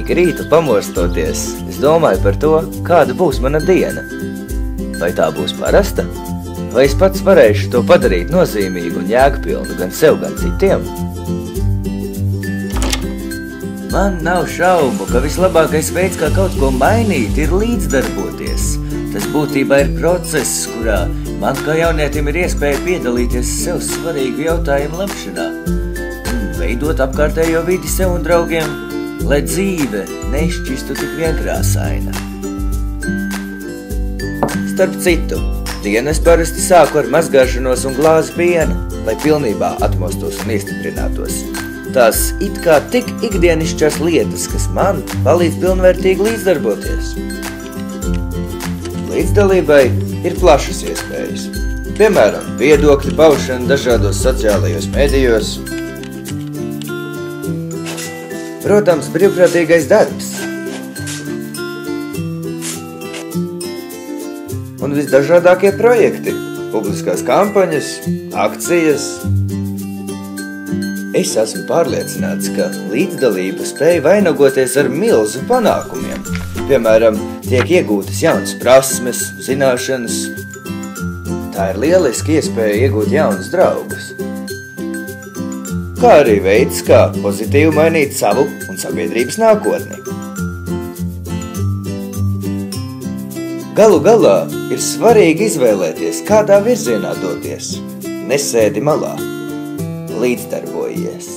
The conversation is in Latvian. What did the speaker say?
Ik rītu pamostoties, es domāju par to, kāda būs mana diena. Vai tā būs parasta? Vai es pats varēšu to padarīt nozīmīgu un jēgpilnu gan sev, gan citiem? Man nav šaubu, ka vislabākais veids, kā kaut ko mainīt, ir līdzdarboties. Tas būtībā ir process, kurā man kā jaunietim ir iespēja piedalīties sev svarīgu jautājumu lemšanā, veidot apkārtējo vidi sev un draugiem, lai dzīve nešķistu tik vienkrāsaina. Starp citu, dienu es parasti sāku ar mazgāšanos un glāzi piena, lai pilnībā atmostos un iestiprinātos. Tās it kā tik ikdienišķas lietas, kas man palīdz pilnvērtīgi līdzdarboties. Līdzdalībai ir plašas iespējas, piemēram, viedokļu paušana dažādos sociālajos medijos. Protams, brīvprātīgais darbs. Un visdažādākie projekti, publiskās kampaņas, akcijas. Es esmu pārliecināts, ka līdzdalība spēj vainagoties ar milzu panākumiem. Piemēram, tiek iegūtas jaunas prasmes, zināšanas. Tā ir lieliski iespēja iegūt jaunus draugus. Kā arī veids, kā pozitīvi mainīt savu un sabiedrības nākotni. Galu galā ir svarīgi izvēlēties, kādā virzienā doties. Nesēdi malā. Līdzdarbojies.